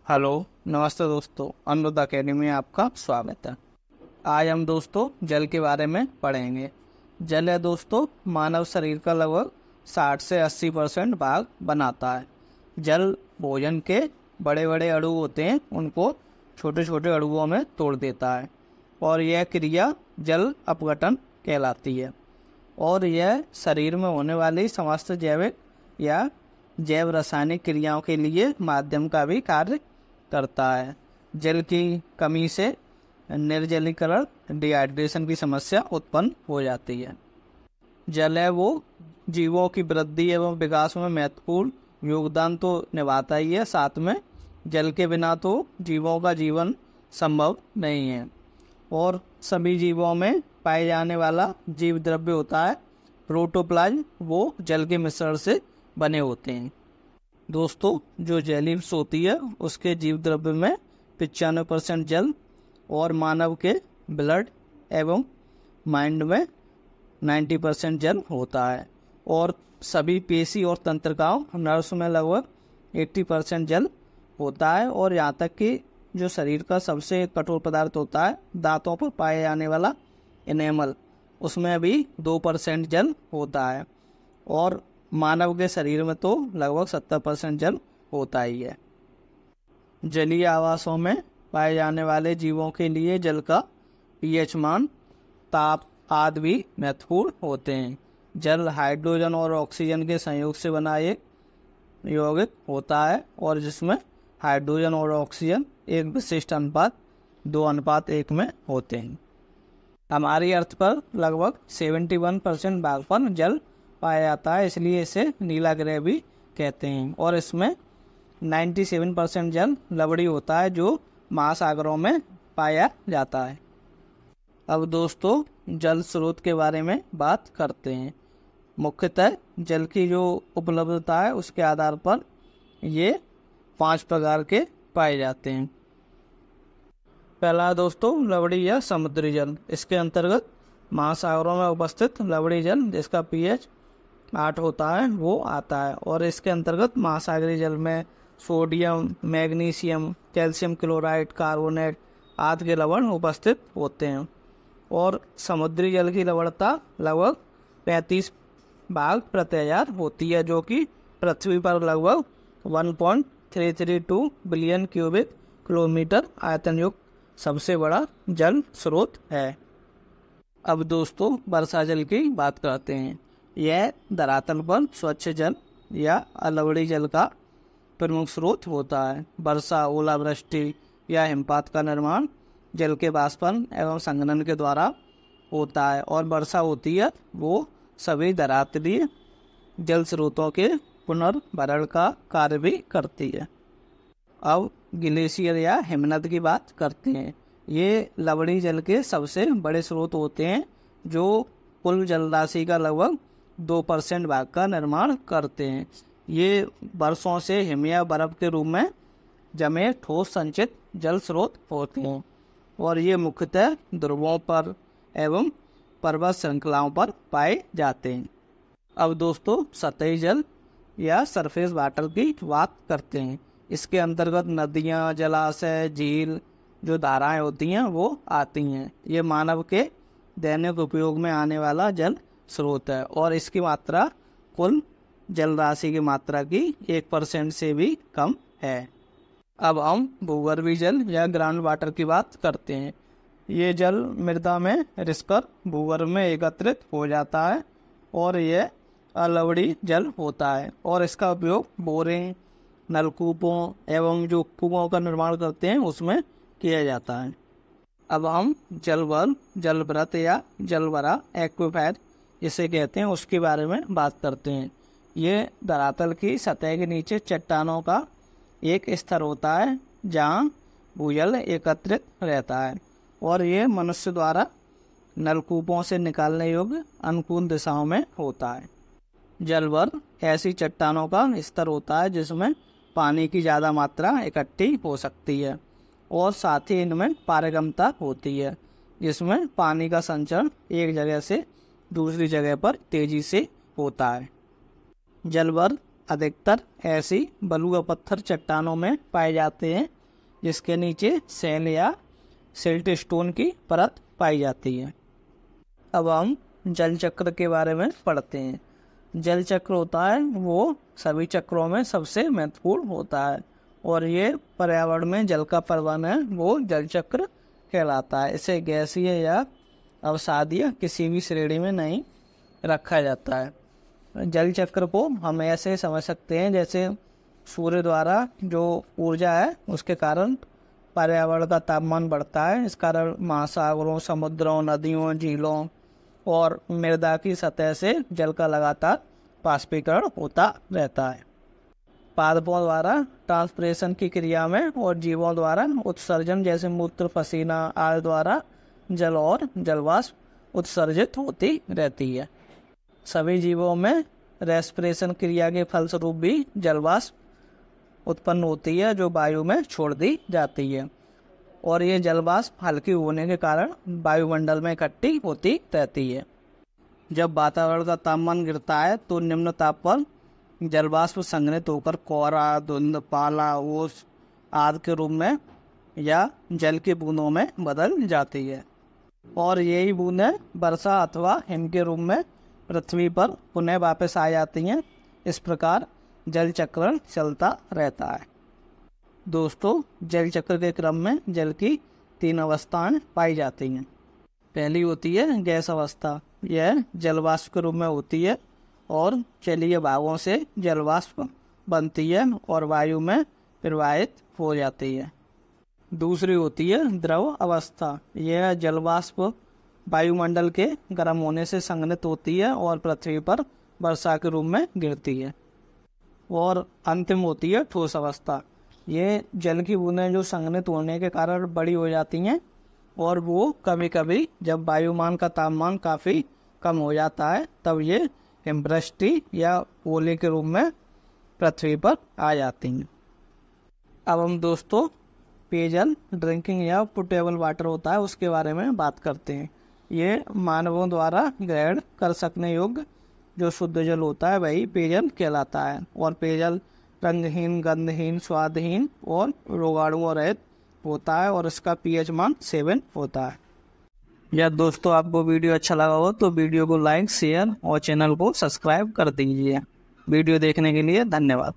Hello, नमस्ते दोस्तों। अमृत academy में आपका स्वागत है। आज हम दोस्तों जल के बारे में पढ़ेंगे। जल है दोस्तों मानव शरीर का लगभग 60 से 80% भाग बनाता है। जल भोजन के बड़े बड़े अणु होते हैं, उनको छोटे छोटे अणुओं में तोड़ देता है और यह क्रिया जल अपघटन कहलाती है। और यह शरीर में होने वाली समस्त जैविक या जैव रासायनिक क्रियाओं के लिए माध्यम का भी कार्य करता है। जल की कमी से निर्जलीकरण डिहाइड्रेशन की समस्या उत्पन्न हो जाती है। जल है वो जीवों की वृद्धि एवं विकास में महत्वपूर्ण योगदान तो निभाता ही है, साथ में जल के बिना तो जीवों का जीवन संभव नहीं है। और सभी जीवों में पाए जाने वाला जीव द्रव्य होता है प्रोटोप्लाज्म, वो जल के मिश्रण से बने होते हैं। दोस्तों, जो जेलीफिश होती है उसके जीव द्रव्य में 95% जल और मानव के ब्लड एवं माइंड में 90% जल होता है। और सभी पेशी और तंत्रिकाओं नर्व्स में लगभग 80% जल होता है। और यहाँ तक कि जो शरीर का सबसे कठोर पदार्थ होता है दांतों पर पाया जाने वाला एनेमल, उसमें भी 2% जल होता है। और मानव के शरीर में तो लगभग 70% जल होता ही है। जलीय आवासों में पाए जाने वाले जीवों के लिए जल का पीएच मान, ताप आदि भी महत्वपूर्ण होते हैं। जल हाइड्रोजन और ऑक्सीजन के संयोग से बना एक यौगिक होता है और जिसमें हाइड्रोजन और ऑक्सीजन एक विशिष्ट अनुपात 2:1 में होते हैं। हमारी अर्थ पर लगभग 71% भाग पर जल पाया जाता है, इसलिए इसे नीला ग्रह भी कहते हैं। और इसमें 97% जल लवणी होता है जो महासागरों में पाया जाता है। अब दोस्तों जल स्रोत के बारे में बात करते हैं। मुख्यतः जल की जो उपलब्धता है उसके आधार पर ये 5 प्रकार के पाए जाते हैं। पहला दोस्तों लवणी या समुद्री जल। इसके अंतर्गत महासागरों में उपस्थित लवणी जल जिसका पीएच 8 होता है वो आता है। और इसके अंतर्गत महासागरीय जल में sodium, magnesium, calcium chloride, carbonate आदि के लवण उपस्थित होते हैं। और समुद्री जल की लवणता लगभग 35 भाग प्रति हजार होती है, जो कि पृथ्वी पर लगभग 1.332 बिलियन क्यूबिक किलोमीटर आयतन युक्त सबसे बड़ा जल स्रोत है। अब दोस्तों वर्षा जल की बात करते हैं। यह धरातल पर स्वच्छ जल या अलवणी जल का प्रमुख स्रोत होता है। वर्षा, ओलावृष्टि या हिमपात का निर्माण जल के वाष्पन एवं संघनन के द्वारा होता है। और वर्षा होती है वो सभी धरातलीय जल स्रोतों के पुनर्भरण का कार्य भी करती है। अब ग्लेशियर या हिमनद की बात करते हैं। ये लवणी जल के सबसे बड़े स्रोत होते हैं जो कुल जलराशि का लगभग 2% भाग का निर्माण करते हैं। ये वर्षों से हिम या बर्फ के रूप में जमे ठोस संचित जल स्रोत होते हैं और ये मुख्यतः ध्रुवों पर एवं पर्वत श्रृंखलाओं पर पाए जाते हैं। अब दोस्तों सतही जल या सरफेस वाटर की बात करते हैं। इसके अंतर्गत नदियाँ, जलाशय, झील जो धाराएं होती हैं वो आती हैं। ये मानव के दैनिक उपयोग में आने वाला जल स्रोत है और इसकी मात्रा कुल जल राशि की मात्रा की 1% से भी कम है। अब हम भूगर्भीय जल या ग्राउंड वाटर की बात करते हैं। ये जल मृदा में रिसकर भूगर्भ में एकत्रित हो जाता है और यह अलवणी जल होता है और इसका उपयोग बोरिंग, नलकूपों एवं जो कुओं का निर्माण करते हैं उसमें किया जाता है। अब हम जलबल, जलव्रत या जलभरा एक्वीफर जिसे कहते हैं उसके बारे में बात करते हैं। ये धरातल की सतह के नीचे चट्टानों का एक स्तर होता है जहाँ भूजल एकत्रित रहता है और ये मनुष्य द्वारा नलकूपों से निकालने योग्य अनुकूल दिशाओं में होता है। जलभर ऐसी चट्टानों का स्तर होता है जिसमें पानी की ज़्यादा मात्रा इकट्ठी हो सकती है और साथ ही इनमें पारगम्यता होती है जिसमें पानी का संचरण एक जगह से दूसरी जगह पर तेजी से होता है। जलभर अधिकतर ऐसी बलुआ पत्थर चट्टानों में पाए जाते हैं जिसके नीचे सेल या सिल्ट स्टोन की परत पाई जाती है। अब हम जल चक्र के बारे में पढ़ते हैं। जल चक्र होता है वो सभी चक्रों में सबसे महत्वपूर्ण होता है और ये पर्यावरण में जल का परिवहन है वो जल चक्र कहलाता है। इसे गैसीय या अवसादीय किसी भी श्रेणी में नहीं रखा जाता है। जल चक्र को हम ऐसे समझ सकते हैं जैसे सूर्य द्वारा जो ऊर्जा है उसके कारण पर्यावरण का तापमान बढ़ता है। इस कारण महासागरों, समुद्रों, नदियों, झीलों और मृदा की सतह से जल का लगातार वाष्पीकरण होता रहता है। पादपों द्वारा ट्रांसपिरेशन की क्रिया में और जीवों द्वारा उत्सर्जन जैसे मूत्र, पसीना आदि द्वारा जल और जलवाष्प उत्सर्जित होती रहती है। सभी जीवों में रेस्पिरेशन क्रिया के फलस्वरूप भी जलवाष्प उत्पन्न होती है जो वायु में छोड़ दी जाती है और ये जलवाष्प हल्की होने के कारण वायुमंडल में इकट्ठी होती रहती है। जब वातावरण का तापमान गिरता है तो निम्न ताप पर जलवाष्प संघनित होकर कोहरा, धुंध, पाला, ओस आदि के रूप में या जल की बूंदों में बदल जाती है और यही बूंदें वर्षा अथवा हिम के रूप में पृथ्वी पर पुनः वापस आ जाती हैं। इस प्रकार जल चक्रण चलता रहता है। दोस्तों, जल चक्र के क्रम में जल की 3 अवस्थाएं पाई जाती हैं। पहली होती है गैस अवस्था। यह जलवाष्प के रूप में होती है और जलीय भागों से जलवाष्प बनती है और वायु में प्रवाहित हो जाती है। दूसरी होती है द्रव अवस्था। यह जलवाष्प वायुमंडल के गर्म होने से संघनित होती है और पृथ्वी पर वर्षा के रूप में गिरती है। और अंतिम होती है ठोस अवस्था। ये जल की बूंदें जो संघनित होने के कारण बड़ी हो जाती हैं और वो कभी कभी जब वायुमान का तापमान काफ़ी कम हो जाता है तब ये हिमवृष्टि या ओले के रूप में पृथ्वी पर आ जाती हैं। अब हम दोस्तों पेयजल, ड्रिंकिंग या पोटेबल वाटर होता है उसके बारे में बात करते हैं। ये मानवों द्वारा ग्रहण कर सकने योग्य जो शुद्ध जल होता है वही पेयजल कहलाता है और पेयजल रंगहीन, गंधहीन, स्वादहीन और रोगाणुओं रहित होता है और इसका pH मान 7 होता है। या दोस्तों आपको वीडियो अच्छा लगा हो तो वीडियो को लाइक, शेयर और चैनल को सब्सक्राइब कर दीजिए। वीडियो देखने के लिए धन्यवाद।